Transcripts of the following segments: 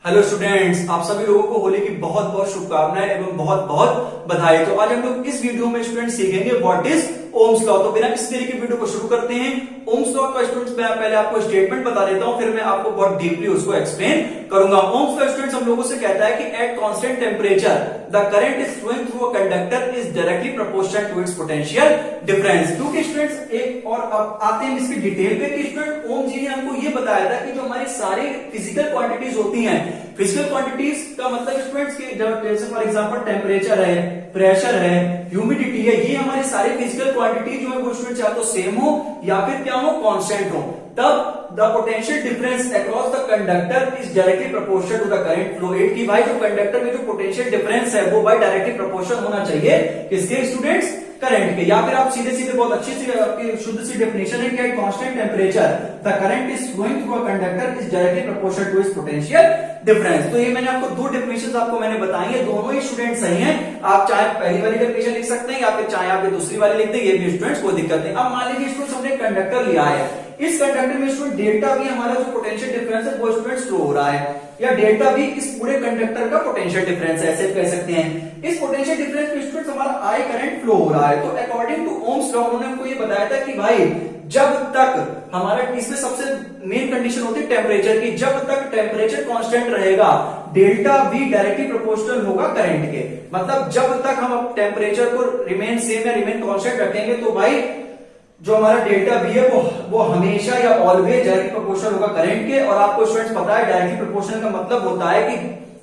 Hello students, आप सभी लोगों को होली की बहुत बहुत शुभकामनाएं एवं बहुत बहुत बधाई। तो आज हम लोग इस वीडियो में स्टूडेंट्स सीखेंगे व्हाट इज ओम्स लॉ। तो बिना किसी तरीके की वीडियो को शुरू करते हैं। ओम्स लॉ का स्टूडेंट्स मैं पहले आपको स्टेटमेंट बता देता हूं, फिर मैं आपको बहुत डीपली उसको एक्सप्लेन करूंगा। ओम्स लॉ स्टूडेंट्स हम लोगों से कहता है कि at constant temperature the current is flowing through a conductor is directly proportional to its potential difference. क्योंकि स्टूडेंट्स एक और अब आते हैं इसकी डिटेल पे कि स्टूडेंट ओम जी ने हमको ये बताया था कि जो हमारी सारी फिजिकल क्वांटिटीज होती हैं, फिजिकल क्वांटिटीज का मतलब स्टूडेंट्स की जैसे फॉर एग्जांपल टेम्परेचर है, प्रेशर है, ह्यूमिडिटी है, ये हमारे सारे फिजिकल क्वांटिटी जो है वो स्टूडेंट चाहे तो सेम हो या फिर क्या हो, कांस्टेंट हो, तब the potential difference across the conductor is directly proportional to the current flow rate. की भाई जो कंडक्टर में जो पोटेंशियल डिफरेंस है वो भाई डायरेक्टली प्रोपोर्शनल होना चाहिए किसके, स्टूडेंट्स, करंट के। या फिर आप सीधे सीधे बहुत अच्छी सी आपकी शुद्ध सी डेफिनेशन है कि constant temperature the current is flowing through a conductor is directly proportional to its potential difference. तो ये मैंने आपको दो डेफिनेशंस आपको मैंने बताई है, दोनों ही स्टूडेंट सही हैं। आप चाहे पहली वाली डेफिनेशन लिख सकते हैं या फिर चाहे आप दूसरी वाली लिख दें, ये भी स्टूडेंट्स कोई दिक्कत नहीं। अब मान लीजिए स्टूडेंट्स हमने कंडक्टर लिया है, इस कंडक्टर में स्टूडेंट डेल्टा भी हमारा जो पोटेंशियल डिफरेंस है वो स्टूडेंट्स फ्लो हो रहा है, या डेल्टा भी इस पूरे कंडक्टर का पोटेंशियल डिफरेंस है, ऐसे कह सकते हैं। इस पोटेंशियल डिफरेंस में स्टूडेंट्स हमारा आई करंट फ्लो हो रहा है। तो अकॉर्डिंग टू ओम्स लॉ उन्होंने हमको ये बताया था कि भाई जब तक हमारा इसमें सबसे मेन कंडीशन होती है टेम्परेचर की, जब तक टेम्परेचर कांस्टेंट रहेगा डेल्टा भी डायरेक्टली प्रोपोर्शनल होगा करंट के। मतलब जब तक हम टेम्परेचर को रिमेन सेम या रिमेन कांस्टेंट रखेंगे तो भाई जो हमारा डेल्टा बी है वो हमेशा या ऑलवेज डायरेक्टली प्रोपोर्शनल होगा करंट के। और आपको स्टूडेंट्स पता है डायरेक्टली प्रोपोर्शनल का मतलब होता है कि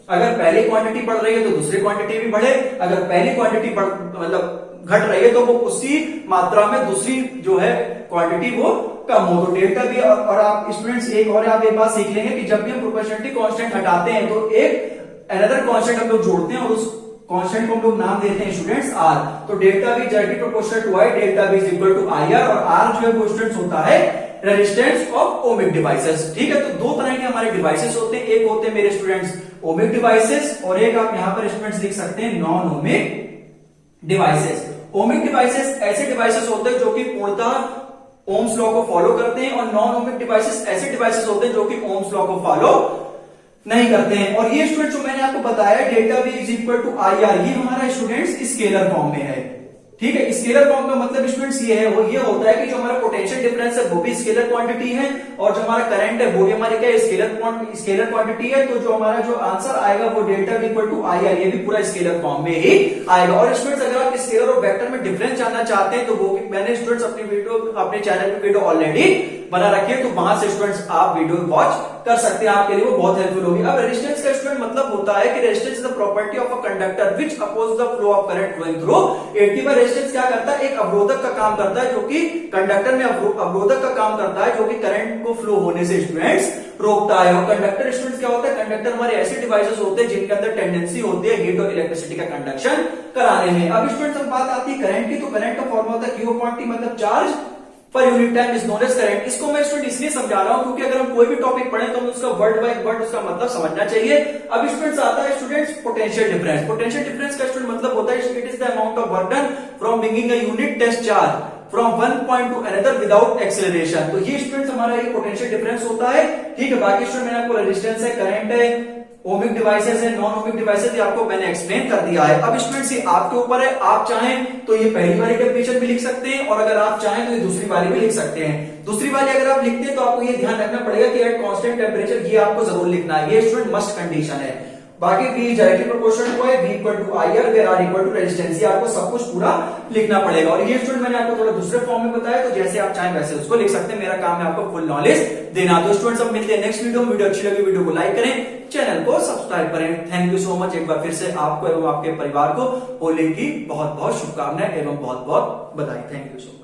अगर पहली क्वांटिटी बढ़ रही है तो दूसरी क्वांटिटी भी बढ़े, अगर पहली क्वांटिटी मतलब घट रही है तो वो उसी मात्रा में दूसरी जो है क्वांटिटी वो कम हो। तो डेल्टा बी और आप स्टूडेंट्स एक और आप एक बात सीख लेंगे कि जब भी हम प्रोपोर्शनलिटी कांस्टेंट हटाते हैं तो एक अनदर कांस्टेंट हम लोग जोड़ते हैं और उस कांस्टेंट को हम लोग नाम देते हैं स्टूडेंट्स आर। तो delta V directly proportional to I, delta V is equal to I R, और आर जो है वो स्टूडेंट्स होता है रेजिस्टेंस ऑफ ओमिक डिवाइसेस। ठीक है, तो दो तरह के हमारे डिवाइसेस होते हैं, एक होते हैं मेरे स्टूडेंट्स ओमिक डिवाइसेस और एक आप यहां पर स्टूडेंट्स लिख सकते हैं non ohmic devices. Ohmic devices ऐसे डिवाइसेस होते हैं जो कि पूर्णतः ओम्स लॉ को फॉलो करते हैं, और नॉन ओमिक डिवाइसेस ऐसे डिवाइसेस होते हैं जो कि ओम्स लॉ को फॉलो नहीं करते हैं। और ये स्टूडेंट जो मैंने आपको बताया delta V is equal to I R, ये हमारा स्टूडेंट्स स्केलर फॉर्म में है। ठीक है, स्केलर फॉर्म का मतलब स्टूडेंट्स ये है, वो ये होता है कि जो हमारा पोटेंशियल डिफरेंस है वो भी स्केलर क्वांटिटी है और जो हमारा करंट है वो भी हमारे क्या स्केलर क्वांटिटी है। तो जो हमारा जो आंसर आएगा वो delta V equal to I R, ये भी पूरा स्केलर फॉर्म में ही आएगा। और स्टूडेंट्स अगर आप स्केलर और वेक्टर में डिफरेंस जानना चाहते हैं तो वो मैंने स्टूडेंट्स अपने चैनल पे वीडियो ऑलरेडी बना रखी है, तो वहां से स्टूडेंट्स आप वीडियो वॉच कर सकते हैं, आपके लिए वो बहुत हेल्पफुल होगी। अब रेजिस्टेंस का स्टूडेंट मतलब होता है कि resistance is the property of a conductor which oppose the flow of current flowing through it. Resistance क्या करता है, एक अवरोधक का काम करता है जो कि कंडक्टर में अवरोधक का काम करता है जो कि करंट को फ्लो होने से स्टूडेंट्स रोकता है। और कंडक्टर स्टूडेंट्स क्या होता है, कंडक्टर हमारे ऐसे डिवाइसेस होते हैं जिनके अंदर टेंडेंसी होती है हीट और इलेक्ट्रिसिटी का कंडक्शन कराने में। अब स्टूडेंट्स अब बात आती है करंट की, तो करंट का फॉर्मूला होता है क्यू अपॉन टी, मतलब charge per unit time is known as current. इसको मैं स्टूडेंट इसलिए समझा रहा हूं क्योंकि अगर हम कोई भी टॉपिक पढ़ें तो हमें उसका वर्ड बाय वर्ड उसका मतलब समझना चाहिए। अब स्टूडेंट्स आता है students potential difference. Potential difference का स्टूडेंट मतलब होता है it is the amount of work done from bringing a unit test charge from one point to another without acceleration. तो ये स्टूडेंट्स हमारा ये पोटेंशियल डिफरेंस होता है। ठीक है, बाकी स्टूडेंट मैंने आपको रेजिस्टेंस है, करंट है, ओमिक डिवाइसेस है, नॉन ओमिक डिवाइसेस है, आपको मैंने एक्सप्लेन कर दिया है। अब स्टूडेंट्स ये आपके ऊपर है, आप चाहें तो ये पहली वाली डेफिनेशन भी लिख सकते हैं और अगर आप चाहें तो ये दूसरी वाली भी लिख सकते हैं। दूसरी वाली अगर आप लिखते हैं तो आपको ये ध्यान रखना पड़ेगा कि एट कांस्टेंट टेम्परेचर ये आपको जरूर लिखना है, ये स्टूडेंट मस्ट कंडीशन है। बाकी V डायरेक्टली प्रोपोर्शनल टू है, V equal to I R, where R equal to resistance, आपको सब कुछ पूरा लिखना पड़ेगा। और ये स्टूडेंट मैंने आपको थोड़ा दूसरे फॉर्म में बताया, तो जैसे आप चाहें वैसे उसको लिख सकते हैं, मेरा काम है आपको फुल नॉलेज देना। तो स्टूडेंट्स अब मिलते हैं नेक्स्ट वीडियो में। वीडियो अच्छी लगी वीडियो को लाइक करें, चैनल को सब्सक्राइब करें। थैंक यू सो मच एक बार फिर से आपको एवं आपके परिवार को होली की बहुत बहुत शुभकामनाएं एवं बहुत बहुत बधाई। Thank you so much.